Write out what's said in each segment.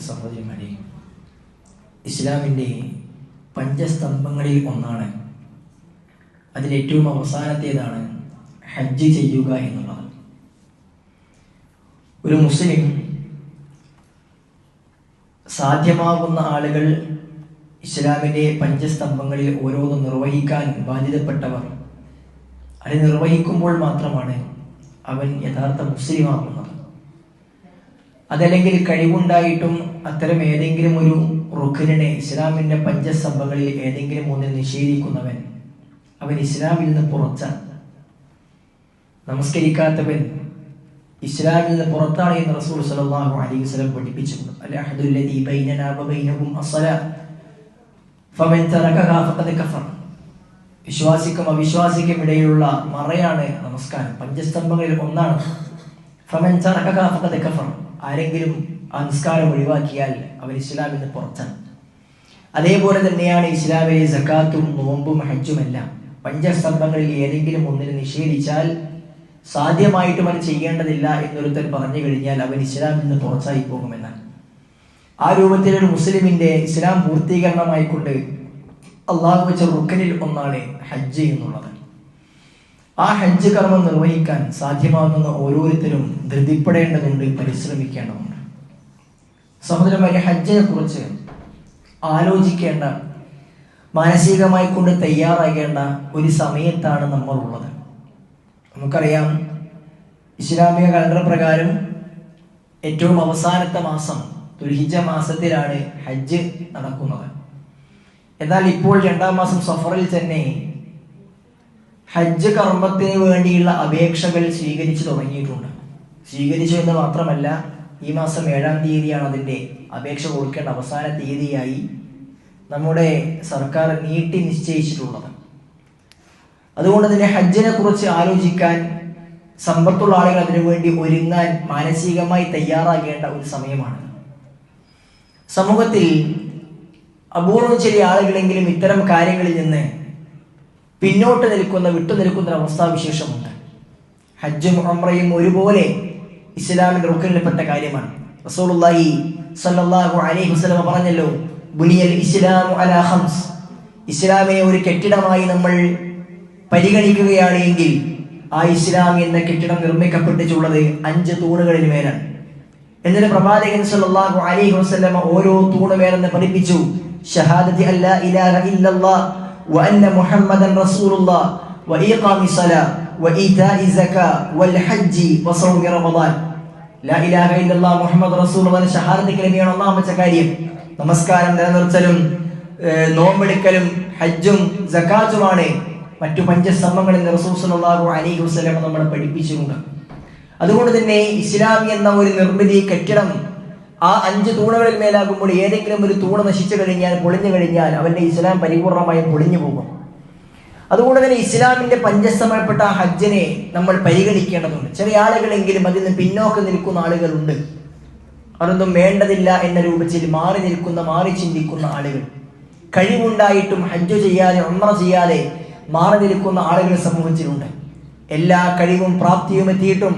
സഹോദരിമാരെ, ഇസ്ലാമിൻ്റെ പഞ്ചസ്തംഭങ്ങളിൽ ഒന്നാണ്, അതിലേറ്റവും അവസാനത്തേതാണ് ഹജ്ജ് ചെയ്യുക എന്നുള്ളത്. ഒരു മുസ്ലിം സാധ്യമാകുന്ന ആളുകൾ ഇസ്ലാമിൻ്റെ പഞ്ചസ്തംഭങ്ങളിൽ ഓരോന്നും നിർവഹിക്കാൻ ബാധ്യതപ്പെട്ടവർ അത് നിർവഹിക്കുമ്പോൾ മാത്രമാണ് അവൻ യഥാർത്ഥ മുസ്ലിമാകുന്നത്. അതല്ലെങ്കിൽ കഴിവുണ്ടായിട്ടും അത്തരം ഏതെങ്കിലും ഒരു റുഖ്നിനെ, ഇസ്ലാമിൻ്റെ പഞ്ചസ്തംഭങ്ങളിൽ ഏതെങ്കിലും ഒന്നിൽ നിഷേധിക്കുന്നവൻ അവൻ ഇസ്ലാമിൽ നിന്ന് പുറത്താണ്. നമസ്കരിക്കാത്തവൻ ഇസ്ലാമിൽ നിന്ന് പുറത്താണ് എന്ന് റസൂൽ സ്വല്ലല്ലാഹു അലൈഹി വസല്ലം പഠിപ്പിച്ചിട്ടുണ്ട്. അൽ-അഹ്ദുല്ലദീ ബൈനനാ വബൈനഹും അസ്സലാത്ത് ഫമൻ തറകഹാ ഫഖദ് കഫർ. വിശ്വാസിക്കും അവിശ്വാസിക്കും ഇടയിലുള്ള മറയാണ് നമസ്കാരം, പഞ്ചസ്തംഭങ്ങളിൽ ഒന്നാണ്. ഫമൻ തറകഹാ ഫഖദ് കഫർ. ആരെങ്കിലും ആ നിസ്കാരം ഒഴിവാക്കിയാൽ അവൻ ഇസ്ലാമിൽ നിന്ന് പുറത്താണ്. അതേപോലെ തന്നെയാണ് ഇസ്ലാമിലെ സക്കാത്തും നോമ്പും ഹജ്ജുമെല്ലാം. പഞ്ചസ്തംഭങ്ങളിൽ ഏതെങ്കിലും ഒന്നിനെ നിഷേധിച്ചാൽ സാധ്യമായിട്ടും അവൻ ചെയ്യേണ്ടതില്ല എന്നൊരുത്തൻ പറഞ്ഞു കഴിഞ്ഞാൽ അവൻ ഇസ്ലാമിൽ നിന്ന് പുറത്തായി പോകുമെന്നാണ്. ആ രൂപത്തിലൊരു മുസ്ലിമിന്റെ ഇസ്ലാം പൂർത്തീകരണമായിക്കൊണ്ട് അള്ളാഹു വെച്ച റുക്കനിൽ ഒന്നാണ് ഹജ്ജ് എന്നുള്ളത്. ആ ഹജ്ജ് കർമ്മം നിർവഹിക്കാൻ സാധ്യമാകുന്ന ഓരോരുത്തരും ധൃതിപ്പെടേണ്ടതുണ്ട്, പരിശ്രമിക്കേണ്ടതുണ്ട്. സഹോദരന്മാരെ, ഹജ്ജിനെ കുറിച്ച് ആലോചിക്കേണ്ട, മാനസികമായി കൊണ്ട് തയ്യാറാകേണ്ട ഒരു സമയത്താണ് നമ്മൾ ഉള്ളത്. നമുക്കറിയാം, ഇസ്ലാമിക കലണ്ടർ പ്രകാരം ഏറ്റവും അവസാനത്തെ മാസം ദുൽഹിജ്ജ മാസത്തിലാണ് ഹജ്ജ് നടക്കുന്നത്. എന്നാൽ ഇപ്പോൾ 2-ാം മാസം സഫറിൽ തന്നെ ഹജ്ജ് കർമ്മത്തിന് വേണ്ടിയുള്ള അപേക്ഷകൾ സ്വീകരിച്ചു തുടങ്ങിയിട്ടുണ്ട്. സ്വീകരിച്ചു എന്ന് മാത്രമല്ല, ഈ മാസം 7-ാം തീയതിയാണ് അതിൻ്റെ അപേക്ഷ കൊടുക്കേണ്ട അവസാന തീയതിയായി നമ്മുടെ സർക്കാർ നീട്ടി നിശ്ചയിച്ചിട്ടുള്ളത്. അതുകൊണ്ട് തന്നെ ഹജ്ജിനെ കുറിച്ച് ആലോചിക്കാൻ, സമ്പത്തുള്ള ആളുകൾ അതിനു വേണ്ടി ഒരുങ്ങാൻ മാനസികമായി തയ്യാറാകേണ്ട ഒരു സമയമാണ്. സമൂഹത്തിൽ അപൂർവം ചില ആളുകളെങ്കിലും ഇത്തരം കാര്യങ്ങളിൽ നിന്ന് പിന്നോട്ട് നിൽക്കുന്ന, വിട്ടുനിൽക്കുന്ന അവസ്ഥാവിശേഷമുണ്ട്. ഹജ്ജും ഉംറയും ഒരുപോലെ ഇസ്ലാമിന്റെ റുക്കനിൽപ്പെട്ട കാര്യമാണ്. റസൂലുള്ളാഹി സ്വല്ലല്ലാഹു അലൈഹി വസല്ലം പറഞ്ഞല്ലോ, ബുനിയൽ ഇസ്ലാമു അലാ ഖംസ്. ഇസ്ലാമിനെ ഒരു കെട്ടിടമായി നമ്മൾ പരിഗണിക്കുകയാണ് എങ്കിൽ ആ ഇസ്ലാം എന്ന കെട്ടിടം നിർമ്മിക്കപ്പെട്ടിട്ടുള്ളത് 5 തൂണുകളിൽ മേലാണ്. എന്നിട്ട് പ്രവാചകൻ സ്വല്ലല്ലാഹു അലൈഹി വസല്ലം ഓരോ തൂണുമേലെന്ന് പഠിപ്പിച്ചു, ഷഹാദത്തി അല്ലാ ഇലാഹ ഇല്ലല്ലാഹ് വ അന്ന മുഹമ്മദൻ റസൂലുള്ളാഹ് വ ഇഖാമി സ്വലാത്ത് വ ഈതാഇ സകാത്ത് വൽ ഹജ്ജി വ സൗമി റമദാൻ. ലാ ഇലാഹ ഇല്ലല്ലാഹ് മുഹമ്മദ് റസൂലുള്ളാഹ് ഷഹാദത്ത് കലിമയാണ് ഒന്നാമത്തെ കാര്യം. നമസ്കാരം നിലനിർത്തലും നോമ്പെടുക്കലും ഹജ്ജും സകാത്തുമാണ് മറ്റു പഞ്ചസ്തംഭങ്ങളിൽ റസൂൽ സ്വല്ലല്ലാഹു അലൈഹി വസല്ലം നമ്മളെ പഠിപ്പിച്ചിട്ടുണ്ട്. അതുകൊണ്ട് തന്നെ ഇസ്ലാം എന്ന ഒരു നിർമ്മിതി കെട്ടിടം ആ 5 തൂണുകളിൽ മേലാകുമ്പോൾ ഏതെങ്കിലും ഒരു തൂണ് നശിച്ചു കഴിഞ്ഞാൽ, പൊളിഞ്ഞു കഴിഞ്ഞാൽ അവന്റെ ഇസ്ലാം പരിപൂർണമായും പൊളിഞ്ഞു പോകും. അതുകൊണ്ട് തന്നെ ഇസ്ലാമിന്റെ പഞ്ചസ്തംഭപ്പെട്ട ഹജ്ജിനെ നമ്മൾ പരിഗണിക്കേണ്ടതുണ്ട്. ചില ആളുകളെങ്കിലും അതിൽ നിന്ന് പിന്നോക്കം നിൽക്കുന്ന ആളുകളുണ്ട്. അതൊന്നും വേണ്ടതില്ല എന്ന രൂപത്തിൽ മാറി നിൽക്കുന്ന, മാറി ചിന്തിക്കുന്ന ആളുകൾ, കഴിവുണ്ടായിട്ടും ഹജ്ജ് ചെയ്യാതെ ഉംറ ചെയ്യാതെ മാറി നിൽക്കുന്ന ആളുകൾ സമൂഹത്തിലുണ്ട്. എല്ലാ കഴിവും പ്രാപ്തിയും എത്തിയിട്ടും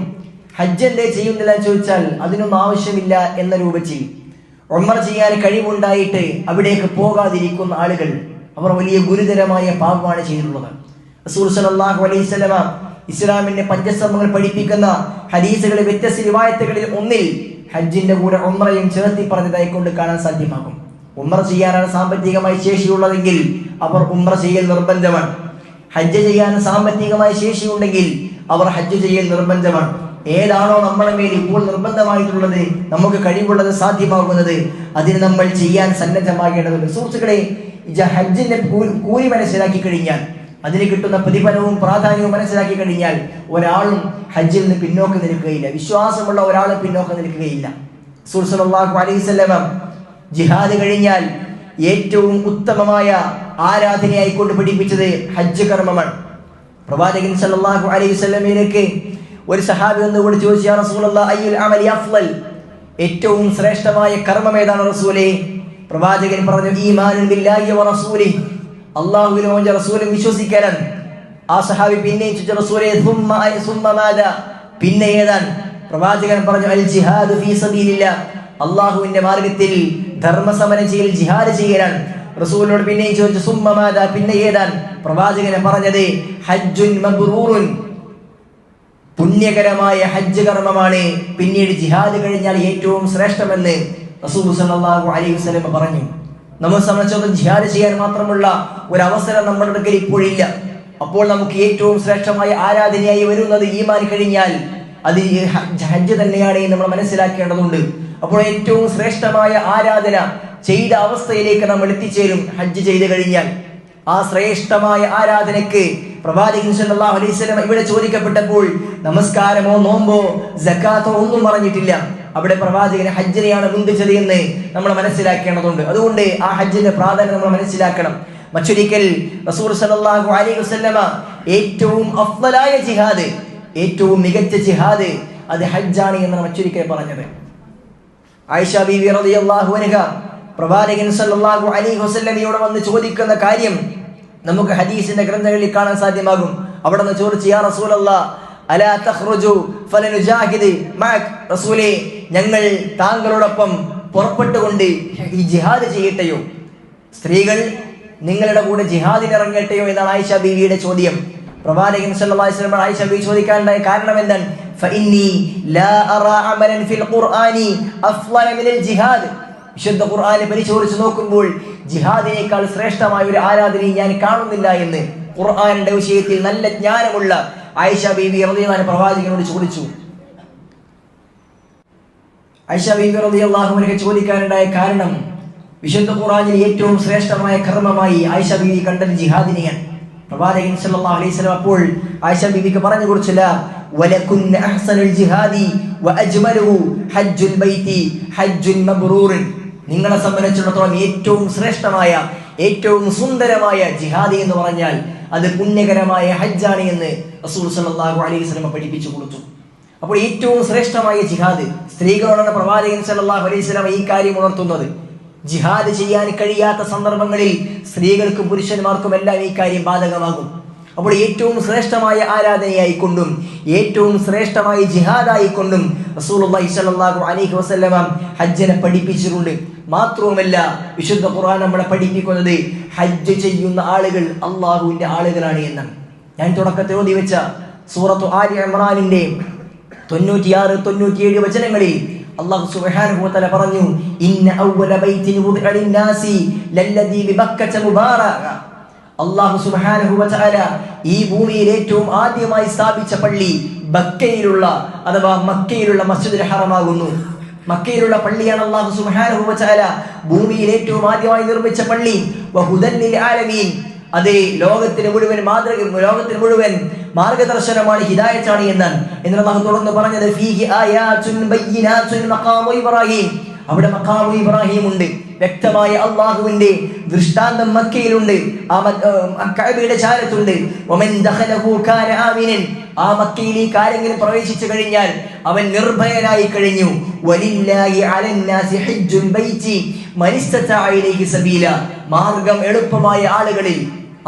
ഹജ്ജ് എന്തേ ചെയ്യുന്നില്ല എന്ന് ചോദിച്ചാൽ അതിനൊന്നും ആവശ്യമില്ല എന്ന രൂപത്തിൽ ഉംറ ചെയ്യാൻ കഴിവുണ്ടായിട്ട് അവിടേക്ക് പോകാതിരിക്കുന്ന ആളുകൾ, അവർ വലിയ ഗുരുതരമായ പാപമാണ് ചെയ്തിട്ടുള്ളത്. റസൂൽ സ്വല്ലല്ലാഹു അലൈഹി വസല്ലം ഇസ്ലാമിന്റെ പഞ്ചസ്തംഭങ്ങൾ പഠിപ്പിക്കുന്ന ഹദീസുകളിലെ വ്യത്യസ്ത റിവായത്തുകളിൽ ഒന്നിൽ ഹജ്ജിന്റെ കൂടെ ഉംറയും ചേർത്തി പറഞ്ഞതായി കൊണ്ട് കാണാൻ സാധ്യമാകും. ഉംറ ചെയ്യാനാണ് സാമ്പത്തികമായി ശേഷിയുള്ളതെങ്കിൽ അവർ ഉംറ ചെയ്യൽ നിർബന്ധമാണ്. ഹജ്ജ് ചെയ്യാൻ സാമ്പത്തികമായ ശേഷിയുണ്ടെങ്കിൽ അവർ ഹജ്ജ് ചെയ്യൽ നിർബന്ധമാണ്. ഏതാണോ നമ്മുടെ മേൽ ഇപ്പോൾ നിർബന്ധമായിട്ടുള്ളത്, നമുക്ക് കഴിവുള്ളത്, സാധ്യമാകുന്നത്, അതിന് നമ്മൾ ചെയ്യാൻ സന്നദ്ധമാകേണ്ടതുണ്ട്. സുഹൃത്തുക്കളെ, ഹജ്ജിന്റെ കൂലി മനസ്സിലാക്കി കഴിഞ്ഞാൽ, അതിന് കിട്ടുന്ന പ്രതിഫലവും പ്രാധാന്യവും മനസ്സിലാക്കി കഴിഞ്ഞാൽ ഒരാളും ഹജ്ജിൽ നിന്ന് പിന്നോക്കം നിൽക്കുകയില്ല. വിശ്വാസമുള്ള ഒരാളും പിന്നോക്കം നിൽക്കുകയില്ല. റസൂൽ സ്വല്ലല്ലാഹു അലൈഹി വസല്ലം ജിഹാദ് കഴിഞ്ഞാൽ ഏറ്റവും ഉത്തമമായ ആരാധനയായിക്കൊണ്ട് പഠിപ്പിച്ചത് ഹജ്ജ് കർമ്മമാണ്. പ്രവാചകൻ സല്ലല്ലാഹു അലൈഹി വസല്ലമയിലേക്ക് ഒരു സഹാബി ഒന്നുകൂടി ചോദിച്ചു, യാ റസൂലല്ലാഹ് അയ്യുൽ അമലി അഫ്ളൽ, ഏറ്റവും ശ്രേഷ്ഠമായ കർമ്മം ഏതാണ് റസൂലേ? പ്രവാചകൻ പറഞ്ഞു, ഈമാനുൻ ബില്ലാഹി വ റസൂലിഹി, അല്ലാഹുവിലും അവന്റെ റസൂലും വിശ്വസിക്കലാണ്. ആ സഹാബി പിന്നെയും ചോദിച്ചു, റസൂലേ സുമ്മ മാദാ, പിന്നെ ഏതാണ്? പ്രവാചകൻ പറഞ്ഞു, അൽ ജിഹാദു ഫീ സബീലില്ലാഹ്, അള്ളാഹുവിന്റെ മാർഗത്തിൽ ധർമ്മസമരം ചെയ്യൽ, ജിഹാദ് ചെയ്യലാണ്. റസൂലിനോട് പിന്നെയും ചോദിച്ചു, സുമ്മമാദാ, പിന്നെ ഏതാണ്? പ്രവാചകനെ പറഞ്ഞത് ഹജ്ജുൻ മബ്റൂറുൻ, പുണ്യകരമായ ഹജ്ജ് കർമ്മമാണ് പിന്നീട് ജിഹാദ് കഴിഞ്ഞാൽ ഏറ്റവും ശ്രേഷ്ഠമെന്ന് റസൂൽ സല്ലല്ലാഹു അലൈഹി വസല്ലം പറഞ്ഞു. നമ്മെ സംബന്ധിച്ചിടത്തോളം ജിഹാദ് ചെയ്യാൻ മാത്രമുള്ള ഒരു അവസരം നമ്മുടെ അടുക്കൽ ഇപ്പോഴില്ല. അപ്പോൾ നമുക്ക് ഏറ്റവും ശ്രേഷ്ഠമായ ആരാധനയായി വരുന്നത് ഈമാൻ കഴിഞ്ഞാൽ അത് ഹജ്ജ് തന്നെയാണ് എന്ന് നമ്മൾ മനസ്സിലാക്കേണ്ടതുണ്ട്. അപ്പോൾ ഏറ്റവും ശ്രേഷ്ഠമായ ആരാധന ചെയ്ത അവസ്ഥയിലേക്ക് നമ്മൾ എത്തിച്ചേരും ഹജ്ജ് ചെയ്ത് കഴിഞ്ഞാൽ. ആ ശ്രേഷ്ഠമായ ആരാധനയ്ക്ക് പ്രവാചകൻ സല്ലല്ലാഹു അലൈഹി വസല്ലം ഇവിടെ ചോദിക്കപ്പെട്ടപ്പോൾ നമസ്കാരമോ നോമ്പോ സക്കാത്തോ ഒന്നും പറഞ്ഞിട്ടില്ല. അവിടെ പ്രവാചകൻ ഹജ്ജിനെയാണ് മുന്തിച്ചത് എന്ന് നമ്മൾ മനസ്സിലാക്കേണ്ടതുണ്ട്. അതുകൊണ്ട് ആ ഹജ്ജിന്റെ പ്രാധാന്യം നമ്മൾ മനസ്സിലാക്കണം. മറ്റൊരിക്കൽ റസൂൽ സല്ലല്ലാഹു അലൈഹി വസല്ലമ ഏറ്റവും അഫ്ളലായ ജിഹാദ്, ഏറ്റവും മികച്ച ജിഹാദ് അത് ഹജ്ജാണ് എന്നാണ് മറ്റൊരിക്കൽ പറഞ്ഞത്. ആയിഷ ബീവി റളിയല്ലാഹു അൻഹ പ്രവാചകൻ സല്ലല്ലാഹു അലൈഹി വസല്ലമയോട് വന്ന് ചോദിക്കുന്ന കാര്യം നമുക്ക് ഹദീസിന്റെ ഗ്രന്ഥങ്ങളിൽ കാണാൻ സാധ്യമാകും. അവിടെ നിന്ന് ചോദിച്ചു, യാ റസൂലല്ലാഹ് അലാ തഖ്റുജു ഫലനുജാഹിദ് മഅക്, റസൂലേ ഞങ്ങൾ താങ്കളോടൊപ്പം പുറപ്പെട്ടുകൊണ്ട് ഈ ജിഹാദ് ചെയ്യട്ടെയോ, സ്ത്രീകൾ നിങ്ങളുടെ കൂടെ ജിഹാദിന് ഇറങ്ങട്ടെയോ എന്നാണ് ആയിഷ ബീവിയുടെ ചോദ്യം. പ്രവാചകൻ സല്ലല്ലാഹു അലൈഹി വസല്ലം ആയിഷ ബീവി ചോദിക്കാനുണ്ടായ കാരണം എന്താണ്? ഫഇന്നി ലാ അറാ അമലൻ ഫിൽ ഖുർആനി അഫ്ളല മിനൽ ജിഹാദ്, വിശുദ്ധ ഖുർആനെ പരിശോധിച്ച് നോക്കുമ്പോൾ ജിഹാദിനേക്കാൾ ശ്രേഷ്ഠമായ ഒരു ആരാധനയെ ഞാൻ കാണുന്നില്ല എന്ന് ഖുർആന്റെ വിഷയത്തിൽ നല്ല ജ്ഞാനമുള്ള ആയിഷ ബീവി റളിയല്ലാഹു അൻഹ പ്രവാചകനോട് ചോദിച്ചു. ആയിഷ ബീവി റളിയല്ലാഹു അൻഹ ചോദിക്കാനുണ്ടായ കാരണം വിശുദ്ധ ഖുർആനിൽ ഏറ്റവും ശ്രേഷ്ഠമായ കർമ്മമായി ആയിഷ ബീവി കണ്ടത് ജിഹാദിനെയാണ്. പ്രവാചകൻ സല്ലല്ലാഹു അലൈഹി വസല്ലം അപ്പോൾ ആയിഷ ബീവിക്ക് പറഞ്ഞു കൊടുച്ചില്ല, വലകുന്ന അഹ്സനുൽ ജിഹാദി വഅജ്മലുഹു ഹജ്ജുൽ ബൈതി ഹജ്ജുൻ മബ്റൂർ, നിങ്ങളെ സംബന്ധിച്ചിടത്തോളം ഏറ്റവും ശ്രേഷ്ഠമായ ഏറ്റവും സുന്ദരമായ ജിഹാദി എന്ന് പറഞ്ഞാൽ അത് പുണ്യകരമായ ഹജ്ജാണ് എന്ന് റസൂൽ സല്ലല്ലാഹു അലൈഹി വസല്ലം പഠിപ്പിച്ചു കൊടുത്തു. അപ്പോൾ ഏറ്റവും ശ്രേഷ്ഠമായ ജിഹാദ് സ്ത്രീകളോടാണ് പ്രവാചകൻ സല്ലല്ലാഹു അലൈഹി വസല്ലം ഈ കാര്യം ഉണർത്തുന്നത്. ജിഹാദ് ചെയ്യാൻ കഴിയാത്ത സന്ദർഭങ്ങളിൽ സ്ത്രീകൾക്കും പുരുഷന്മാർക്കും എല്ലാം ഈ കാര്യം ബാധകമാകും. അപ്പോൾ ഏറ്റവും ശ്രേഷ്ഠമായ ആരാധനയായിക്കൊണ്ടും ഏറ്റവും ശ്രേഷ്ഠമായ ജിഹാദായിക്കൊണ്ടും റസൂലുള്ളാഹി സ്വല്ലല്ലാഹു അലൈഹി വസല്ലം ഹജ്ജിനെ പഠിപ്പിച്ചിട്ടുണ്ട്. മാത്രവുമല്ല വിശുദ്ധ ഖുർആൻ നമ്മളെ പഠിപ്പിക്കുന്നത് ഹജ്ജ് ചെയ്യുന്ന ആളുകൾ അള്ളാഹുവിന്റെ ആളുകളാണ് എന്നാണ്. ഞാൻ തുടക്കത്തിൽ ഓതി വെച്ച സൂറത്തു ആലി ഇംറാനിന്റെ 96-97 വചനങ്ങളിൽ അല്ലാഹു സുബ്ഹാനഹു വ തആല പറഞ്ഞു, ഇന്ന അവ്വല ബൈത്തിൻ വുദിഅ ലിന്നാസി ലല്ലദീ ബിബക്കത മുബാറക. അല്ലാഹു സുബ്ഹാനഹു വ തആല ഈ ഭൂമിയിൽ ഏറ്റവും ആദ്യമായി സ്ഥാപിച്ച പള്ളി ബക്കയിലുള്ള അഥവാ മക്കയിലുള്ള മസ്ജിദുൽ ഹറമാകുന്നു. മക്കയിലുള്ള പള്ളിയാണ് അല്ലാഹു സുബ്ഹാനഹു വ തആല ഭൂമിയിൽ ഏറ്റവും ആദ്യമായി നിർമ്മിച്ച പള്ളി. വഹുദൻ ലിൽ ആലമീൻ, അത് ലോകത്തിന് മുഴുവൻ മാർഗദർശനമാണ്, ഹിദായത്താണ് എന്നാണ്. എന്നാൽ അല്ലാഹു തുടർന്ന് പറഞ്ഞത് ഫീഹി ആയാതുൻ ബയ്യിനാതുൻ മഖാമു ഇബ്രാഹിം, അവിടെ മഖാമു ഇബ്രാഹിം ഉണ്ട്, വ്യക്തമായ അല്ലാഹുവിന്റെ ദൃഷ്ടാന്തം മക്കയിലുണ്ട്, ആ കഅബയുടെ ചാരത്തുണ്ട്. വമൻ ദഖലഹു കാന ആമിനൻ, ആ മക്കയിലേക്ക് ആരെങ്കിലും പ്രവേശിച്ചു കഴിഞ്ഞാൽ അവൻ നിർഭയനായി കഴിഞ്ഞു. വലില്ലാഹി അലന്നാസി ഹജ്ജുൽ ബൈതി മൻ ഇസ്തതഅ ഇലൈഹി സബീല, മാർഗം എളുപ്പമായ ആളുകളിൽ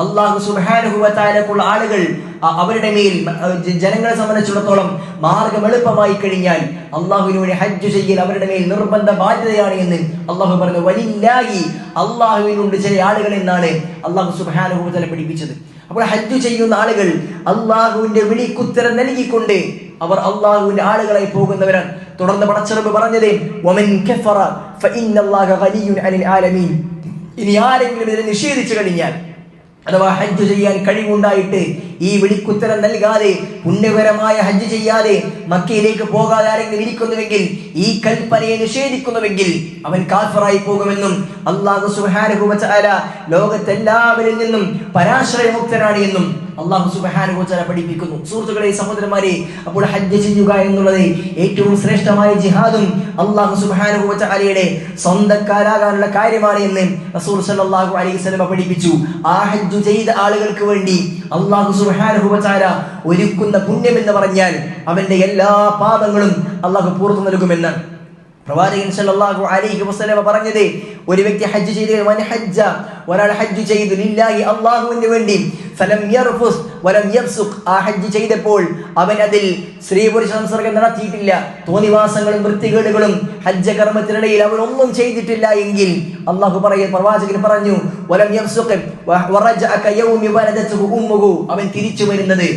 അല്ലാഹു സുബ്ഹാനഹു വ തആലക്കുള്ള ആളുകൾ അവരുടെ മേൽ ജനങ്ങളെ സംബന്ധിച്ചിടത്തോളം മാർഗം എളുപ്പമായി കഴിഞ്ഞാൽ അള്ളാഹുവിനോട് ഹജ്ജ് ചെയ്യൽ അവരുടെ മേൽ നിർബന്ധ ബാധ്യതയാണ് എന്ന് അള്ളാഹു പറഞ്ഞു. വലില്ലാഹി, അള്ളാഹുവിനുണ്ട് ചില ആളുകൾ എന്നാണ് അള്ളാഹു സുബ്ഹാനഹു വ തആല പഠിപ്പിച്ചത്. അപ്പോൾ ഹജ്ജ് ചെയ്യുന്ന ആളുകൾ അള്ളാഹുവിന്റെ വിളിക്കുത്തരം നൽകിക്കൊണ്ട് അവർ അള്ളാഹുവിന്റെ ആളുകളായി പോകുന്നവരാണ്. തുടർന്ന് പടച്ചറബ് പറഞ്ഞത് വമൻ കഫറ ഫഇന്നല്ലാഹ ഗനിയ്യുൻ അനിൽ ആലമീൻ, ഇനി ആരെങ്കിലും ഇതിനെ നിഷേധിച്ചു കഴിഞ്ഞാൽ അഥവാ ഹജ്ജ് ചെയ്യാൻ കഴിവുണ്ടായിട്ട് ഈ വിളിക്കുത്തരം നൽകാതെ പുണ്യകരമായ ഹജ്ജ് ചെയ്യാതെ മക്കയിലേക്ക് പോകാതെ ആരെങ്കിലും ഇരിക്കുന്നുവെങ്കിൽ, ഈ കൽപ്പനയെ നിഷേധിക്കുന്നുവെങ്കിൽ അവൻ കാഫിറായി പോകുമെന്നും അല്ലാഹു സുബ്ഹാനഹു വ തആല ലോകത്തെല്ലാവരിൽ നിന്നും പരാശ്രയമുക്തനാണ് എന്നും അല്ലാഹു സുബ്ഹാനഹു വ തആല പഠിപ്പിക്കുന്നു. സുഹൃത്തുക്കളെ, സഹോദരന്മാരെ, അപ്പോൾ ഹജ്ജ് ചെയ്യുക എന്നുള്ളത് ഏറ്റവും ശ്രേഷ്ഠമായ ജിഹാദും അല്ലാഹു സുബ്ഹാനഹു വ തആലയുടെ സ്വന്തക്കാരാകാനുള്ള കാര്യമാണ് എന്ന് റസൂൽ സല്ലല്ലാഹു അലൈഹി വസല്ലം പഠിപ്പിച്ചു. ആ ഹജ്ജ് ചെയ്ത ആളുകൾക്ക് വേണ്ടി അല്ലാഹു സുബ്ഹാനഹു വ തആല ഒരുക്കുന്ന പുണ്യം എന്ന് പറഞ്ഞാൽ അവന്റെ എല്ലാ പാപങ്ങളും അല്ലാഹു പുറത്തു നൽകുമെന്ന് പ്രവാചകൻ സല്ലല്ലാഹു അലൈഹി വസല്ലം പറഞ്ഞത്. ഒരു വ്യക്തി ഹജ്ജ് ചെയ്ത് ഒരാൾ ഹജ്ജ് ചെയ്തു ലില്ലാഹി, അല്ലാഹുവിന് വേണ്ടി, ഫലം യർഫുസ്, വലം യഫ്സുഖ്, ആ ഹജ്ജ് ചെയ്തപ്പോൾ അവൻ അതിൽ സ്ത്രീ പുരുഷ സംസർഗം നടത്തിയിട്ടില്ല, തോന്നിവാസങ്ങളും വൃത്തികേടുകളും ഹജ്ജ് കർമ്മത്തിനിടയിൽ അവൻ ഒന്നും ചെയ്തിട്ടില്ല എങ്കിൽ അള്ളാഹു പ്രവാചകൻ പറഞ്ഞു വലം യഫ്സുഖ് വറജഅ കയൗമി വലദതുഹു ഉമ്മുഹു, അവൻ തിരിച്ചു വരുന്നത്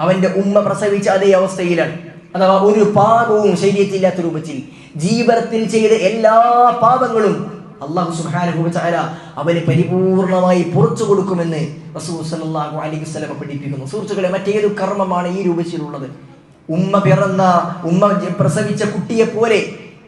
അവന്റെ ഉമ്മ പ്രസവിച്ച അതേ അവസ്ഥയിലാണ്. അഥവാ ഒരു പാപവും ശരീരത്തില്ലാത്ത രൂപത്തിൽ ജീവിതത്തിൽ ചെയ്ത എല്ലാ പാപങ്ങളും അല്ലാഹു സുബ്ഹാനഹു വ തആല അവന് പരിപൂർണമായി പുറത്തു കൊടുക്കുമെന്ന് റസൂൽ സല്ലല്ലാഹു അലൈഹി വസല്ലം പഠിപ്പിക്കുന്നു. സുഹൃത്തുക്കളെ, മറ്റേതു കർമ്മമാണ് ഈ രൂപത്തിലുള്ളത്? ഉമ്മ പ്രസവിച്ച കുട്ടിയെ പോലെ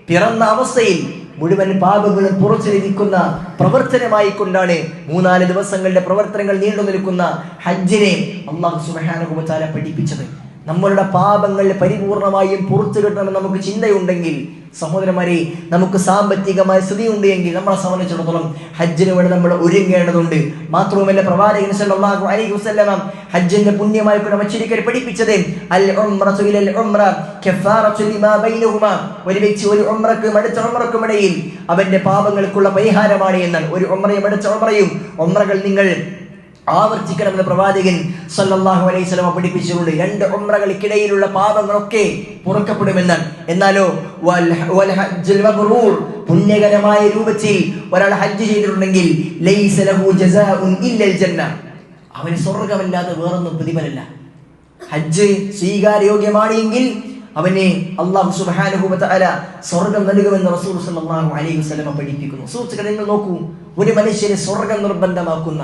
പിറന്ന അവസ്ഥയിൽ മുഴുവൻ പാപങ്ങളും പുറത്തു ലഭിക്കുന്ന പ്രവർത്തനമായി കൊണ്ടാണ് 3-4 ദിവസങ്ങളുടെ പ്രവർത്തനങ്ങൾ നീണ്ടു നിൽക്കുന്ന ഹജ്ജിനെ അല്ലാഹു സുബ്ഹാനഹു വ തആല പഠിപ്പിച്ചത്. നമ്മളുടെ പാപങ്ങൾ പരിപൂർണമായും പുറത്തു കിട്ടണമെന്ന് നമുക്ക് ചിന്തയുണ്ടെങ്കിൽ, സഹോദരന്മാരെ, നമുക്ക് സാമ്പത്തികമായ സ്ഥിതി ഉണ്ട് എങ്കിൽ നമ്മളെ സംബന്ധിച്ചിടത്തോളം ഹജ്ജിന് വേണ്ടി നമ്മൾ ഒരുങ്ങേണ്ടതുണ്ട്. മാത്രവുമല്ല, പ്രവാചകൻ സല്ലല്ലാഹു അലൈഹി വസല്ലം ഹജ്ജിന്റെ പുണ്യമായി മറ്റൊരിക്കൽ പഠിപ്പിച്ചത് അൽ ഉംറതു ഇലൽ ഉംറ കഫാറതു ലിമാ ബൈനഹുമാ, ഒരു വ്യക്തി ഒരു ഉംറക്കും അടുത്ത ഉംറക്കും ഇടയിൽ അവന്റെ പാപങ്ങൾക്കുള്ള പരിഹാരമാണ് എന്നാണ്. ഒരു ഉംറയും അടുത്ത ഉംറകൾ നിങ്ങൾ ആവർത്തിക്കണമെന്ന് പ്രവാചകൻ സല്ലല്ലാഹു അലൈഹി വസല്ലം പഠിപ്പിച്ചിട്ടുണ്ട്. 2 ഉംറകൾക്കിടയിലുള്ള പാപങ്ങളൊക്കെ പൊറുക്കപ്പെടുമെന്നാണ്. എന്നാലോ വൽ ഹജ്ജുൽ മബ്റൂർ, പുണ്യകരമായ രൂപത്തിൽ ഒരാൾ ഹജ്ജ് ചെയ്തിട്ടുണ്ടെങ്കിൽ ലൈസ ലഹു ജസാഉൻ ഇല്ലൽ ജന്ന, അവന് സ്വർഗ്ഗമല്ലാതെ വേറൊന്നും പ്രതിഫലമില്ല. ഹജ്ജ് സ്വീകാര്യോഗ്യമാണ് എങ്കിൽ അവനെ അല്ലാഹു സുബ്ഹാനഹു വ തആല സ്വർഗ്ഗം നൽകുമെന്ന് റസൂൽ സല്ലല്ലാഹു അലൈഹി വസല്ലം പഠിപ്പിക്കുന്നു. സുഹൃത്തുക്കളെ, നിങ്ങൾ നോക്കൂ, ഒരു മനുഷ്യനെ സ്വർഗ്ഗം നിർബന്ധമാക്കുന്ന,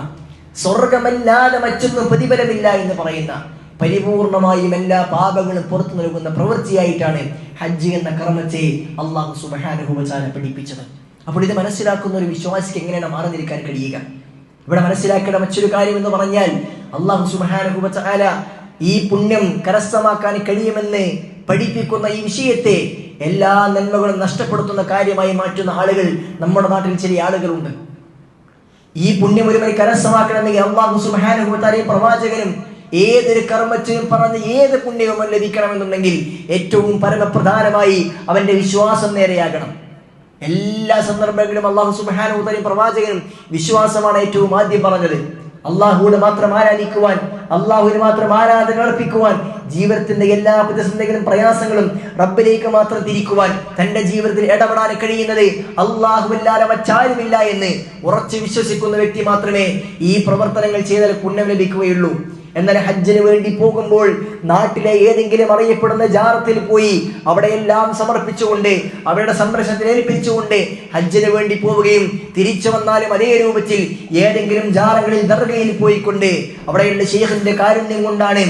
സ്വർഗമല്ലാതെ മറ്റൊന്നും പ്രതിഫലമില്ല എന്ന് പറയുന്ന, പരിപൂർണമായും എല്ലാ പാപങ്ങളും പുറത്തു നൽകുന്ന പ്രവൃത്തിയായിട്ടാണ് ഹജ്ജ് എന്ന കർമ്മത്തെ അല്ലാഹു സുബ്ഹാനഹു വ തആല പഠിപ്പിച്ചത്. അപ്പോൾ ഇത് മനസ്സിലാക്കുന്ന ഒരു വിശ്വാസിക്ക് എങ്ങനെയാണ് മാറി നിൽക്കാൻ കഴിയുക? ഇവിടെ മനസ്സിലാക്കേണ്ട മറ്റൊരു കാര്യം എന്ന് പറഞ്ഞാൽ, അല്ലാഹു സുബ്ഹാനഹു വ തആല ഈ പുണ്യം കരസ്ഥമാക്കാൻ കഴിയുമെന്ന് പഠിപ്പിക്കുന്ന ഈ വിഷയത്തെ എല്ലാ നന്മകളും നഷ്ടപ്പെടുത്തുന്ന കാര്യമായി മാറ്റുന്ന ആളുകൾ നമ്മുടെ നാട്ടിൽ ചില ആളുകളുണ്ട്. ഈ പുണ്യം ഒരുവന് കരസ്ഥമാക്കണമെങ്കിൽ അല്ലാഹു സുബ്ഹാനഹു വ തആലയും പ്രവാചകനും ഏതൊരു കർമ്മത്തിനും പറഞ്ഞ് ഏത് പുണ്യവും ലഭിക്കണമെന്നുണ്ടെങ്കിൽ ഏറ്റവും പരമപ്രധാനമായി അവന്റെ വിശ്വാസം നേരെയാകണം. എല്ലാ സന്ദർഭങ്ങളിലും അല്ലാഹു സുബ്ഹാനഹു വ തആലയും പ്രവാചകനും വിശ്വാസമാണ് ഏറ്റവും ആദ്യം പറഞ്ഞത്. അല്ലാഹുവിനെ മാത്രം ആരാധിക്കുവാൻ, അല്ലാഹുവിന് മാത്രം ആരാധന അർപ്പിക്കുവാൻ, ജീവിതത്തിന്റെ എല്ലാ പ്രതിസന്ധികളും പ്രയാസങ്ങളും റബ്ബിലേക്ക് മാത്രം തിരിക്കുവാൻ, തന്റെ ജീവിതത്തിൽ ഇടപെടാൻ കഴിയുന്നത് അല്ലാഹുവല്ലാതെ മറ്റാരുമില്ല എന്ന് ഉറച്ചു വിശ്വസിക്കുന്ന വ്യക്തി മാത്രമേ ഈ പ്രവർത്തനങ്ങൾ ചെയ്താൽ പുണ്യം ലഭിക്കുകയുള്ളൂ. എന്നാൽ ഹജ്ജിന് വേണ്ടി പോകുമ്പോൾ നാട്ടിലെ ഏതെങ്കിലും അറിയപ്പെടുന്ന ജാറത്തിൽ പോയി അവിടെയെല്ലാം സമർപ്പിച്ചുകൊണ്ട് അവരുടെ സംരക്ഷണത്തിൽ ഏൽപ്പിച്ചുകൊണ്ട് ഹജ്ജിന് വേണ്ടി പോവുകയും തിരിച്ചു വന്നാലും അതേ രൂപത്തിൽ ഏതെങ്കിലും ജാറങ്ങളിൽ ദർഗയിൽ പോയിക്കൊണ്ട് അവിടെയുള്ള ശൈഖിന്റെ കാരുണ്യം കൊണ്ടാണ്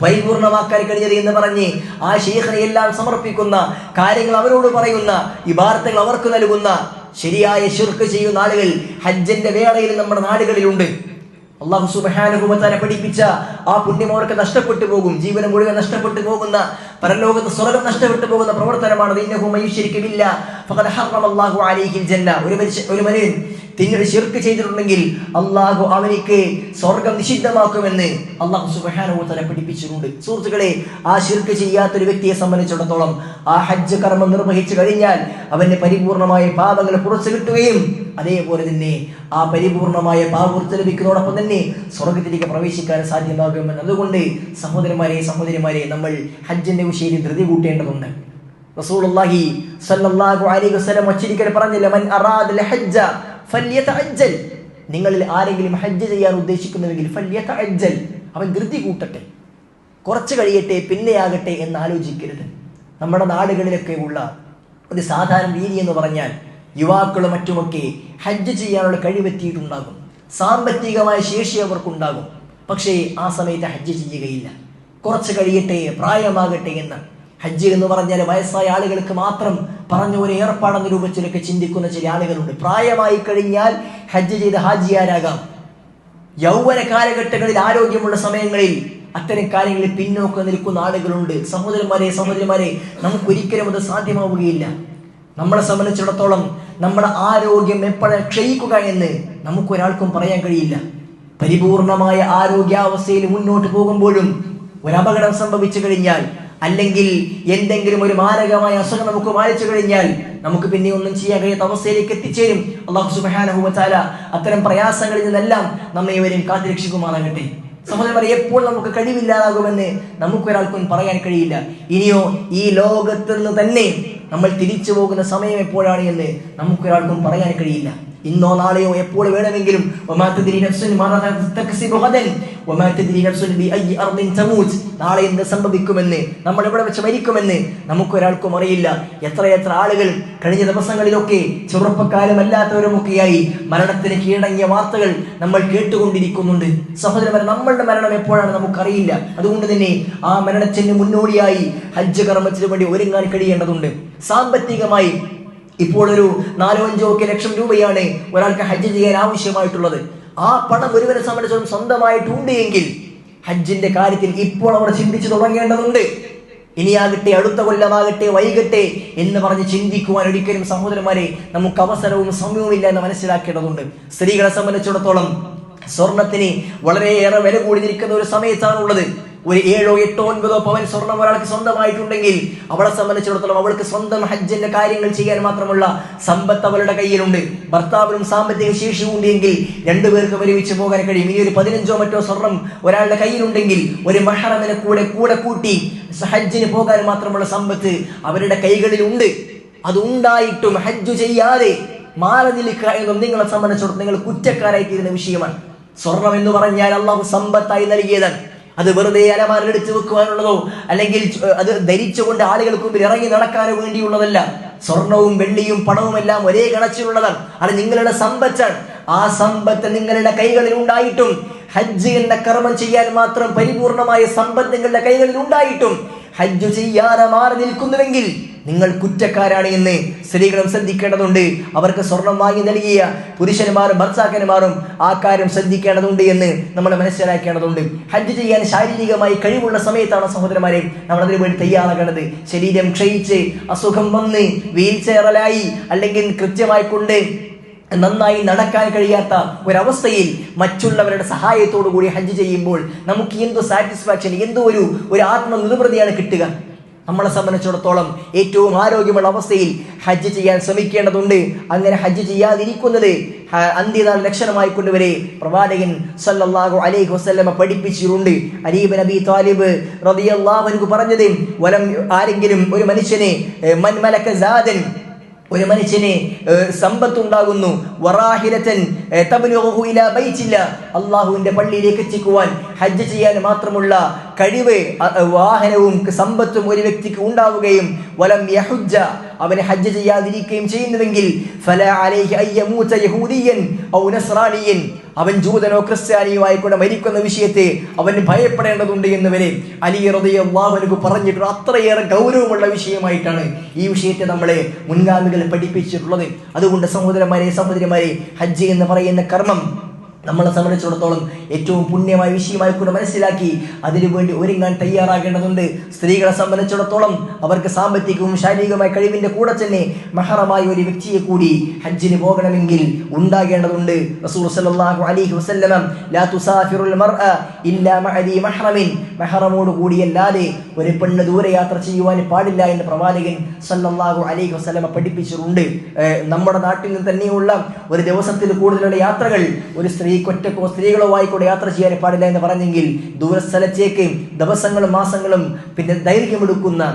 പരിപൂർണമാക്കാൻ കഴിഞ്ഞത് എന്ന് പറഞ്ഞ് ആ ശൈഖിനെ എല്ലാം സമർപ്പിക്കുന്ന, കാര്യങ്ങൾ അവരോട് പറയുന്ന, ഇബാദത്തുകൾ അവർക്ക് നൽകുന്ന ശരിയായ ശിർക്ക് ചെയ്യുന്ന ആളുകൾ ഹജ്ജിന്റെ വേളയിൽ നമ്മുടെ നാടുകളിലുണ്ട്. അല്ലാഹു സുബ്ഹാനഹു വ തആല പഠിപ്പിച്ച ആ പുണ്യം അവർക്ക് നഷ്ടപ്പെട്ടു പോകും. ജീവനം മുഴുവൻ നഷ്ടപ്പെട്ടു പോകുന്ന, പരലോകത്ത് സ്വർഗ്ഗം നഷ്ടപ്പെട്ടു പോകുന്ന പ്രവർത്തനമാണ്. ഇന്നഹു മയുശ്രികു ബില്ലാഹ് ഫഖദ് ഹറമല്ലാഹു അലൈഹിൽ ജന്ന. ഒരു മനുഷ്യൻ തിന്മ ശിർക്ക് ചെയ്തിട്ടുണ്ടെങ്കിൽ അല്ലാഹു അവനിക്ക് സ്വർഗ്ഗം നിഷിദ്ധമാക്കുമെന്ന് അല്ലാഹു സുബ്ഹാനഹു വ തആല പഠിപ്പിച്ചിട്ടുണ്ട്. സുഹൃത്തുക്കളെ, ആ ശിർക്ക് ചെയ്യാത്തൊരു വ്യക്തിയെ സംബന്ധിച്ചിടത്തോളം ആ ഹജ്ജ് കർമ്മം നിർവഹിച്ചു കഴിഞ്ഞാൽ അവന്റെ പരിപൂർണമായ പാപങ്ങൾ പുറത്തു കിട്ടുകയും അതേപോലെ തന്നെ ആ പരിപൂർണമായ പാപപൂർത്തി ലഭിക്കുന്നതോടൊപ്പം തന്നെ സ്വർഗ്ഗത്തിലേക്ക് പ്രവേശിക്കാൻ സാധ്യമാകുമെന്ന്. അതുകൊണ്ട് സഹോദരിമാരെ, നമ്മൾ ഹജ്ജിന്റെ വിഷയത്തിൽ ധൃതി കൂട്ടേണ്ടതുണ്ട്. റസൂലുള്ളാഹി സ്വല്ലല്ലാഹു അലൈഹി വസല്ലം ഒരിക്കൽ പറഞ്ഞില്ല, മൻ അറാദൽ ഹജ്ജ ഫല്യതഅജ്ജൽ, നിങ്ങളിൽ ആരെങ്കിലും ഹജ്ജ് ചെയ്യാൻ ഉദ്ദേശിക്കുന്നുവെങ്കിൽ ഫല്യതഅജ്ജൽ, അവൻ ധൃതി കൂട്ടട്ടെ, കുറച്ച് കഴിയട്ടെ, പിന്നെയാകട്ടെ എന്ന് ആലോചിക്കരുത്. നമ്മുടെ നാടുകളിലൊക്കെ ഉള്ള ഒരു സാധാരണ രീതി എന്ന് പറഞ്ഞാൽ യുവാക്കളും മറ്റുമൊക്കെ ഹജ്ജ് ചെയ്യാനുള്ള കഴിവെത്തിയിട്ടുണ്ടാകും, സാമ്പത്തികമായ ശേഷി അവർക്കുണ്ടാകും. പക്ഷേ ആ സമയത്ത് ഹജ്ജ് ചെയ്യുകയില്ല. കുറച്ച് കഴിയട്ടെ, പ്രായമാകട്ടെ എന്ന്. ഹജ്ജ് എന്ന് പറഞ്ഞാൽ വയസ്സായ ആളുകൾക്ക് മാത്രം പറഞ്ഞ ഒരു ഏർപ്പാടെന്ന രൂപത്തിലൊക്കെ ചിന്തിക്കുന്ന ചില ആളുകളുണ്ട്. പ്രായമായി കഴിഞ്ഞാൽ ഹജ്ജ് ചെയ്ത് ഹാജിയാരാകാം. യൗവന കാലഘട്ടങ്ങളിൽ, ആരോഗ്യമുള്ള സമയങ്ങളിൽ അത്തരം കാര്യങ്ങളിൽ പിന്നോക്കം നിൽക്കുന്ന ആളുകളുണ്ട്. സഹോദരന്മാരെ, നമുക്കൊരിക്കലും അത് സാധ്യമാവുകയില്ല. നമ്മളെ സംബന്ധിച്ചിടത്തോളം നമ്മുടെ ആരോഗ്യം എപ്പോഴാണ് ക്ഷയിക്കുക എന്ന് നമുക്കൊരാൾക്കും പറയാൻ കഴിയില്ല. പരിപൂർണമായ ആരോഗ്യാവസ്ഥയിൽ മുന്നോട്ട് പോകുമ്പോഴും ഒരു അപകടം സംഭവിച്ചു കഴിഞ്ഞാൽ, അല്ലെങ്കിൽ എന്തെങ്കിലും ഒരു മാരകമായ അസുഖം നമുക്ക് ബാധിച്ചു കഴിഞ്ഞാൽ നമുക്ക് പിന്നെ ഒന്നും ചെയ്യാൻ കഴിയാത്ത അവസ്ഥയിലേക്ക് എത്തിച്ചേരും. അല്ലാഹു സുബ്ഹാനഹു വ തആല അത്തരം പ്രയാസങ്ങളിൽ നിന്നെല്ലാം നമ്മെ ഇവരെയും കാത്തുരക്ഷിക്കുമാറാകട്ടെ. സഹോദരന്മാരെ, എപ്പോൾ നമുക്ക് കഴിവില്ലാതാകുമെന്ന് നമുക്കൊരാൾക്കും പറയാൻ കഴിയില്ല. ഇനിയോ ഈ ലോകത്ത് നിന്ന് തന്നെ നമ്മൾ തിരിച്ചു പോകുന്ന സമയം എപ്പോഴാണ് എന്ന് നമുക്കൊരാൾക്കും പറയാൻ കഴിയില്ല. ഇന്നോ നാളെയോ എപ്പോൾ വേണമെങ്കിലും നാളെ എന്ത് സംഭവിക്കുമെന്ന്, നമ്മൾ എവിടെ വെച്ച് മരിക്കുമെന്ന് നമുക്കൊരാൾക്കും അറിയില്ല. എത്രയെത്ര ആളുകൾ കഴിഞ്ഞ ദിവസങ്ങളിലൊക്കെ ചെറുപ്പക്കാരുമല്ലാത്തവരുമൊക്കെയായി മരണത്തിന് കീഴടങ്ങിയ വാർത്തകൾ നമ്മൾ കേട്ടുകൊണ്ടിരിക്കുന്നുണ്ട്. സഹോദരന്മാരെ, നമ്മളുടെ മരണം എപ്പോഴാണ് നമുക്കറിയില്ല. അതുകൊണ്ട് തന്നെ ആ മരണത്തിന് മുന്നോടിയായി ഹജ്ജ് കർമ്മത്തിന് വേണ്ടി ഒരുങ്ങാൻ കഴിയേണ്ടതുണ്ട്. സാമ്പത്തികമായി ഇപ്പോൾ ഒരു 4-5 ലക്ഷം രൂപയാണ് ഒരാൾക്ക് ഹജ്ജ് ചെയ്യാൻ ആവശ്യമായിട്ടുള്ളത്. ആ പണം ഒരുവരെ സംബന്ധിച്ചിടത്തോളം സ്വന്തമായിട്ടുണ്ട് എങ്കിൽ ഹജ്ജിന്റെ കാര്യത്തിൽ ഇപ്പോൾ അവർ ചിന്തിച്ചു തുടങ്ങേണ്ടതുണ്ട്. ഇനിയാകട്ടെ, അടുത്ത കൊല്ലമാകട്ടെ, വൈകട്ടെ എന്ന് പറഞ്ഞ് ചിന്തിക്കുവാൻ ഒരിക്കലും സഹോദരന്മാരെ നമുക്ക് അവസരവും സമയവുമില്ല എന്ന് മനസ്സിലാക്കേണ്ടതുണ്ട്. സ്ത്രീകളെ സംബന്ധിച്ചിടത്തോളം സ്വർണത്തിന് വളരെയേറെ വില കൂടി നിൽക്കുന്ന ഒരു സമയത്താണുള്ളത്. ഒരു 7, 8, 9 പവൻ സ്വർണം ഒരാൾക്ക് സ്വന്തമായിട്ടുണ്ടെങ്കിൽ അവളെ സംബന്ധിച്ചിടത്തോളം അവൾക്ക് സ്വന്തം ഹജ്ജിന്റെ കാര്യങ്ങൾ ചെയ്യാൻ മാത്രമുള്ള സമ്പത്ത് അവളുടെ കയ്യിലുണ്ട്. ഭർത്താവിനും സാമ്പത്തിക ശേഷി ഉണ്ടെങ്കിൽ രണ്ടുപേർക്ക് ഒരുമിച്ച് പോകാൻ കഴിയും. ഇനി ഒരു 15 മറ്റോ സ്വർണം ഒരാളുടെ കയ്യിലുണ്ടെങ്കിൽ ഒരു മഹറമിനെ കൂടെ കൂട്ടി ഹജ്ജിന് പോകാൻ മാത്രമുള്ള സമ്പത്ത് അവരുടെ കൈകളിലുണ്ട്. അതുണ്ടായിട്ടും ഹജ്ജ് ചെയ്യാതെ മാറി നിൽക്കുക എന്നും നിങ്ങളെ സംബന്ധിച്ചിടത്തോളം നിങ്ങൾ കുറ്റക്കാരായി തീരുന്ന വിഷയമാണ്. സ്വർണം എന്ന് പറഞ്ഞാൽ അള്ളാഹു സമ്പത്തായി നൽകിയതാണ്. അത് വെറുതെ അലമാരയിൽ എടുത്തു വെക്കുവാനുള്ളതോ അല്ലെങ്കിൽ അത് ധരിച്ചുകൊണ്ട് ആളുകൾക്ക് മുമ്പിൽ ഇറങ്ങി നടക്കാനോ വേണ്ടിയുള്ളതല്ല. സ്വർണവും വെള്ളിയും പണവും എല്ലാം ഒരേ കണച്ചിലുള്ളതാണ്. അത് നിങ്ങളുടെ സമ്പത്താണ്. ആ സമ്പത്ത് നിങ്ങളുടെ കൈകളിൽ ഉണ്ടായിട്ടും ഹജ്ജ് എന്ന കർമ്മം ചെയ്യാൻ മാത്രം പരിപൂർണമായ സമ്പത്ത് നിങ്ങളുടെ കൈകളിൽ ഉണ്ടായിട്ടും ഹജ്ജ് ചെയ്യാതെ മാറി നിൽക്കുന്നുവെങ്കിൽ നിങ്ങൾ കുറ്റക്കാരാണ് എന്ന് സ്ത്രീകളും ശ്രദ്ധിക്കേണ്ടതുണ്ട്. അവർക്ക് സ്വർണം വാങ്ങി നൽകിയ പുരുഷന്മാരും ഭർത്താക്കന്മാരും ആ കാര്യം ശ്രദ്ധിക്കേണ്ടതുണ്ട് എന്ന് നമ്മൾ മനസ്സിലാക്കേണ്ടതുണ്ട്. ഹജ്ജ് ചെയ്യാൻ ശാരീരികമായി കഴിവുള്ള സമയത്താണ് സഹോദരന്മാരെ നമ്മൾ അതിനു വേണ്ടി തയ്യാറാകേണ്ടത്. ശരീരം ക്ഷയിച്ച് അസുഖം വന്ന് വീൽ ചെയറിലായി അല്ലെങ്കിൽ കൃത്യമായി കൊണ്ട് നന്നായി നടക്കാൻ കഴിയാത്ത ഒരവസ്ഥയിൽ മറ്റുള്ളവരുടെ സഹായത്തോടു കൂടി ഹജ്ജ് ചെയ്യുമ്പോൾ നമുക്ക് എന്തോ സാറ്റിസ്ഫാക്ഷൻ, എന്തോ ഒരു ആത്മനിർവൃതിയാണ് കിട്ടുക. നമ്മളെ സംബന്ധിച്ചിടത്തോളം ഏറ്റവും ആരോഗ്യമുള്ള അവസ്ഥയിൽ ഹജ്ജ് ചെയ്യാൻ ശ്രമിക്കേണ്ടതുണ്ട്. അങ്ങനെ ഹജ്ജ് ചെയ്യാതിരിക്കുന്നത് അന്ത്യനാൾ ലക്ഷണമായി കൊണ്ടുവരെ പ്രവാചകൻ സല്ലല്ലാഹു അലൈഹി വസല്ലമ പഠിപ്പിച്ചിട്ടുണ്ട്. അലി ഇബ്നു അബീ ത്വാലിബ് റളിയല്ലാഹു അൻഹു പറഞ്ഞത്, ആരെങ്കിലും ഒരു മനുഷ്യനെ മൻ മലക സാദൻ, ഒരു മനുഷ്യന് സമ്പത്തുണ്ടാകുന്നു, വറാഹിലതൻ തബ്ലുഗു ഇലാ ബൈത്തില്ല, അല്ലാഹുവിന്റെ പള്ളിയിലേക്ക് എത്തിക്കുവാൻ ഹജ്ജ് ചെയ്യാൻ മാത്രമുള്ള കഴിവ് വാഹനവും സമ്പത്തും ഒരു വ്യക്തിക്ക് ഉണ്ടാവുകയും വലം യഹുജ്ജ, അവനെ ഹജ്ജ് ചെയ്യാതിരിക്കുകയും ചെയ്യുന്നുവെങ്കിൽ ഫലാ അലൈഹി അയ്യമൂത യഹൂദിയൻ ഔ നസ്രാനിയൻ, അവൻ ജൂതനോ ക്രിസ്ത്യാനിയോ ആയിക്കൊണ്ട് മരിക്കുന്ന വിഷയത്തെ അവന് ഭയപ്പെടേണ്ടതുണ്ട് എന്ന് വരെ അലി റളിയല്ലാഹു അൻഹു പറഞ്ഞിട്ടുണ്ട്. അത്രയേറെ ഗൗരവമുള്ള വിഷയമായിട്ടാണ് ഈ വിഷയത്തെ നമ്മളെ മുൻഗാമികൾ പഠിപ്പിച്ചിട്ടുള്ളത്. അതുകൊണ്ട് സഹോദരിമാരെ, ഹജ്ജ് എന്ന് പറയുന്ന കർമ്മം നമ്മളെ സംബന്ധിച്ചിടത്തോളം ഏറ്റവും പുണ്യമായ വിഷയമായി കൂടെ മനസ്സിലാക്കി അതിനുവേണ്ടി ഒരുങ്ങാൻ തയ്യാറാകേണ്ടതുണ്ട്. സ്ത്രീകളെ സംബന്ധിച്ചിടത്തോളം അവർക്ക് സാമ്പത്തികവും ശാരീരികമായ കഴിവിന്റെ കൂടെ തന്നെ മഹറമായ ഒരു വ്യക്തിയെ കൂടി ഹജ്ജിന് പോകണമെങ്കിൽ ഉണ്ടാകേണ്ടതുണ്ട്. റസൂൽ സല്ലല്ലാഹു അലൈഹി വസല്ലം ലാ തുസാഫിറുൽ മർഅ ഇല്ലാ മഅദി മഹ്റമിൻ, മഹറമോട് കൂടിയല്ലാതെ ഒരു പെണ്ണ് ദൂരയാത്ര ചെയ്യുവാൻ പാടില്ല എന്ന് പ്രവാചകൻ സല്ലല്ലാഹു അലൈഹി വസല്ലം പഠിപ്പിച്ചിട്ടുണ്ട്. നമ്മുടെ നാട്ടിൽ നിന്ന് തന്നെയുള്ള ഒരു ദിവസത്തിൽ കൂടുതലുള്ള യാത്രകൾ ഒരു ഒറ്റക്കോ സ്ത്രീകളോ ആയിക്കൂടെ യാത്ര ചെയ്യാൻ പാടില്ല എന്ന് പറഞ്ഞെങ്കിൽ ദൂരസ്ഥലത്തേക്ക് ദിവസങ്ങളും മാസങ്ങളും പിന്നെ ദൈർഘ്യമെടുക്കുന്ന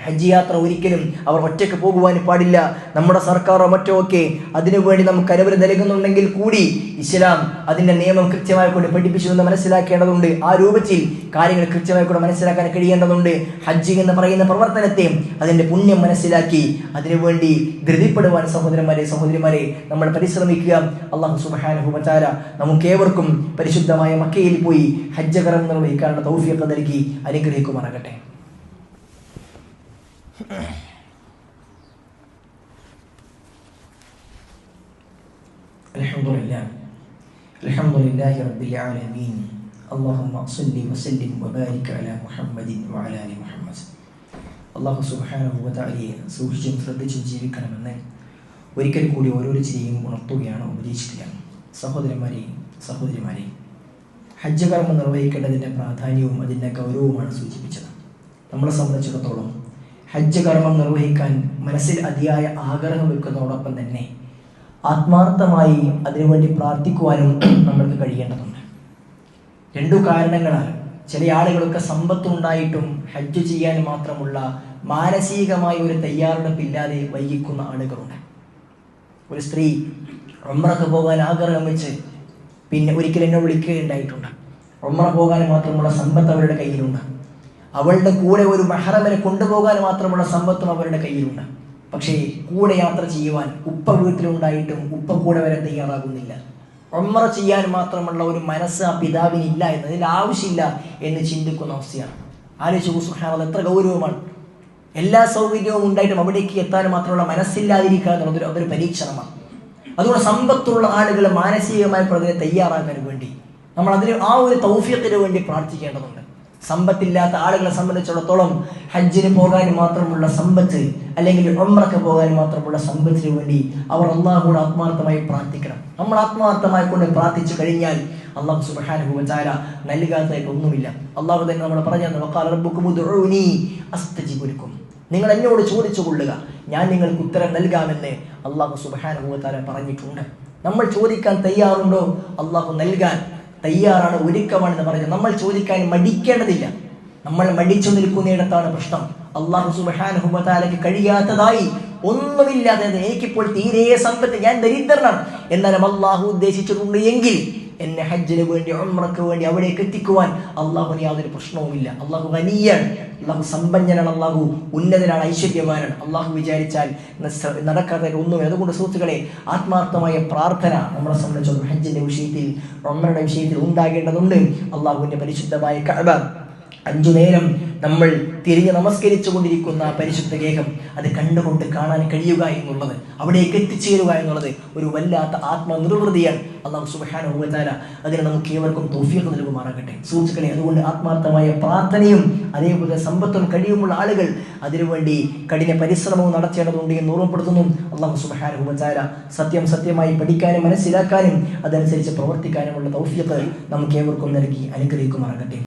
ഹജ്ജ് യാത്ര ഒരിക്കലും അവർ ഒറ്റയ്ക്ക് പോകുവാൻ പാടില്ല. നമ്മുടെ സർക്കാരോ മറ്റോ ഒക്കെ അതിനുവേണ്ടി നമുക്ക് അനുമതി നൽകുന്നുണ്ടെങ്കിൽ കൂടി ഇസ്ലാം അതിൻ്റെ നിയമം കൃത്യമായി കൊണ്ട് പഠിപ്പിച്ചു എന്ന് മനസ്സിലാക്കേണ്ടതുണ്ട്. ആ രൂപത്തിൽ കാര്യങ്ങൾ കൃത്യമായി കൂടെ മനസ്സിലാക്കാൻ കഴിയേണ്ടതുണ്ട്. ഹജ്ജ് എന്ന് പറയുന്ന പ്രവർത്തനത്തെ അതിൻ്റെ പുണ്യം മനസ്സിലാക്കി അതിനുവേണ്ടി ധൃതിപ്പെടുവാൻ സഹോദരിമാരെ നമ്മൾ പരിശ്രമിക്കുക. അല്ലാഹു സുബ്ഹാനഹു വ തആല നമുക്കേവർക്കും പരിശുദ്ധമായ മക്കയിൽ പോയി ഹജ്ജ് കർമ്മം നിർവഹിക്കാനുള്ള തൗഫീഖ് നൽകി അനുഗ്രഹിക്കുമാറാകട്ടെ. അൽഹംദുലില്ലാഹി റബ്ബിൽ ആലമീൻ. അല്ലാഹുമ്മ സ്വല്ലി വസല്ലിം വബാരിക് അലാ മുഹമ്മദിൻ വഅലാ ആലി മുഹമ്മദ്. അല്ലാഹു സുബ്ഹാനഹു വ തആലയെ സൂക്ഷിച്ചും ശ്രദ്ധിച്ചും ജീവിക്കണമെന്ന് ഒരിക്കൽ കൂടി ഓരോരുത്തരെയും ഉണർത്തുകയാണ്, ഉപദേശിക്കുകയാണ്. സഹോദരിമാരെ, ഹജ്ജ് കർമ്മം നിർവഹിക്കേണ്ടതിൻ്റെ പ്രാധാന്യവും അതിൻ്റെ ഗൗരവവുമാണ് സൂചിപ്പിച്ചത്. നമ്മളെ സംബന്ധിച്ചിടത്തോളം ഹജ്ജ് കർമ്മം നിർവഹിക്കാൻ മനസ്സിൽ അതിയായ ആഗ്രഹം വെക്കുന്നതോടൊപ്പം തന്നെ ആത്മാർത്ഥമായി അതിനുവേണ്ടി പ്രാർത്ഥിക്കുവാനും നമ്മൾക്ക് കഴിയേണ്ടതുണ്ട്. രണ്ടു കാരണങ്ങളാണ്. ചില ആളുകളൊക്കെ സമ്പത്തുണ്ടായിട്ടും ഹജ്ജ് ചെയ്യാൻ മാത്രമുള്ള മാനസികമായ ഒരു തയ്യാറെടുപ്പില്ലാതെ വൈകിക്കുന്ന ആളുകളുണ്ട്. ഒരു സ്ത്രീ ഉംറക്ക് പോകാൻ ആഗ്രഹം വെച്ച് പിന്നെ ഒരിക്കൽ എന്നെ വിളിക്കുകയുണ്ടായിട്ടുണ്ട്. ഉംറ പോകാൻ മാത്രമുള്ള സമ്പത്ത് അവരുടെ കയ്യിലുണ്ട്, അവളുടെ കൂടെ ഒരു മഹ്റമിനെ കൊണ്ടുപോകാൻ മാത്രമുള്ള സമ്പത്തും അവരുടെ കയ്യിലുണ്ട്. പക്ഷേ കൂടെ യാത്ര ചെയ്യുവാൻ ഉപ്പ വീട്ടിലുണ്ടായിട്ടും ഉപ്പ കൂടെ വരാൻ തയ്യാറാകുന്നില്ല. ഉംറ ചെയ്യാൻ മാത്രമുള്ള ഒരു മനസ്സ് ആ പിതാവിനില്ല, എന്നതിൽ ആവശ്യമില്ല എന്ന് ചിന്തിക്കുന്ന അവസ്ഥയാണ്. ആലോചിച്ചു സുബ്ഹാനല്ലാഹ്, എത്ര ഗൗരവമാണ്. എല്ലാ സൗകര്യവും ഉണ്ടായിട്ടും അവിടേക്ക് എത്താൻ മാത്രമുള്ള മനസ്സില്ലാതിരിക്കുക എന്നുള്ളത് അതൊരു പരീക്ഷണമാണ്. അതുകൊണ്ട് സമ്പത്തുള്ള ആളുകൾ മാനസികമായി അതിനെ തയ്യാറാക്കാൻ വേണ്ടി നമ്മൾ അതിന് ആ ഒരു തൗഫീഖിന് വേണ്ടി പ്രാർത്ഥിക്കേണ്ടതുണ്ട്. സമ്പത്തില്ലാത്ത ആളുകളെ സംബന്ധിച്ചിടത്തോളം ഹജ്ജിന് പോകാൻ മാത്രമുള്ള സമ്പത്ത്, അല്ലെങ്കിൽ ഉംറക്ക് പോകാൻ മാത്രമുള്ള സമ്പത്തിന് വേണ്ടി അവർ അല്ലാഹുവോട് ആത്മാർത്ഥമായി പ്രാർത്ഥിക്കണം. നമ്മൾ ആത്മാർത്ഥമായി കൊണ്ട് പ്രാർത്ഥിച്ചു കഴിഞ്ഞാൽ അല്ലാഹു സുബ്ഹാനഹു വ തആല നൽകാത്തതായിട്ട് ഒന്നുമില്ല. അല്ലാഹു തന്നെ നമ്മൾ പറഞ്ഞു, വഖാല റബ്ബുക്കും ഉദ്ഉനി അസ്തജിബ് ലക്കും, നിങ്ങൾ എന്നോട് ചോദിച്ചു കൊള്ളുക, ഞാൻ നിങ്ങൾക്ക് ഉത്തരം നൽകാമെന്ന് അല്ലാഹു സുബ്ഹാനഹു വ തആല പറഞ്ഞിട്ടുണ്ട്. നമ്മൾ ചോദിക്കാൻ തയ്യാറുണ്ടോ? അല്ലാഹു നൽകാൻ തയ്യാറാണ്, ഒരുക്കമാണെന്ന് പറഞ്ഞു. നമ്മൾ ചോദിക്കാൻ മടിക്കേണ്ടതില്ല. നമ്മൾ മടിച്ചു നിൽക്കുന്നിടത്താണ് പ്രശ്നം. അല്ലാഹു സുബ്ഹാനഹു വ തആലയ്ക്ക് കഴിയാത്തതായി ഒന്നുമില്ലാതെ, എനിക്കിപ്പോൾ തീരെ സമ്പത്ത്, ഞാൻ ദരിദ്രനാണ്, എന്നാലും അല്ലാഹു ഉദ്ദേശിച്ചിട്ടുണ്ട് എങ്കിൽ എന്നെ ഹജ്ജിന് വേണ്ടി ഉംറക്ക് വേണ്ടി അവിടേക്ക് എത്തിക്കുവാൻ അല്ലാഹുവിന് യാതൊരു പ്രശ്നവുമില്ല. അല്ലാഹു ഗനിയാണ്, അല്ലാഹു സമ്പന്നനാണ്, അല്ലാഹു ഉന്നതനാണ്, ഐശ്വര്യവാനാണ്. അല്ലാഹു വിചാരിച്ചാൽ നടക്കാത്ത ഒന്നുമില്ല. അതുകൊണ്ട് സുഹൃത്തുക്കളെ, ആത്മാർത്ഥമായ പ്രാർത്ഥന നമ്മളെ സംബന്ധിച്ചിടത്തോളം ഹജ്ജിന്റെ വിഷയത്തിൽ, ഉംറയുടെ വിഷയത്തിൽ ഉണ്ടാകേണ്ടതുണ്ട്. അല്ലാഹുവിന്റെ പരിശുദ്ധമായ കഅബ 5 നേരം നമ്മൾ തിരിഞ്ഞ് നമസ്കരിച്ചു കൊണ്ടിരിക്കുന്ന പരിശുദ്ധ ഗേഹം അത് കണ്ടുകൊണ്ട് കാണാൻ കഴിയുക എന്നുള്ളത്, അവിടേക്ക് എത്തിച്ചേരുക എന്നുള്ളത് ഒരു വല്ലാത്ത ആത്മനിർവൃതിയാണ്. അല്ലാഹു സുബ്ഹാനഹു വ തആല അതിന് നമുക്ക് ഏവർക്കും തൗഫീഖ് നൽകുമാറാകട്ടെ. സുഹൃത്തുക്കളെ, അതുകൊണ്ട് ആത്മാർത്ഥമായ പ്രാർത്ഥനയും അതേപോലെ സമ്പത്തും കഴിയുമുള്ള ആളുകൾ അതിനുവേണ്ടി കഠിന പരിശ്രമവും നടത്തേണ്ടതുണ്ട് എന്ന് ഓർമ്മപ്പെടുത്തുന്നു. അല്ലാഹു സുബ്ഹാനഹു വ തആല സത്യം സത്യമായി പഠിക്കാനും മനസ്സിലാക്കാനും അതനുസരിച്ച് പ്രവർത്തിക്കാനുമുള്ള തൗഫീഖ് നമുക്ക് ഏവർക്കും നൽകി അനുഗ്രഹിക്കുമാറാകട്ടെ.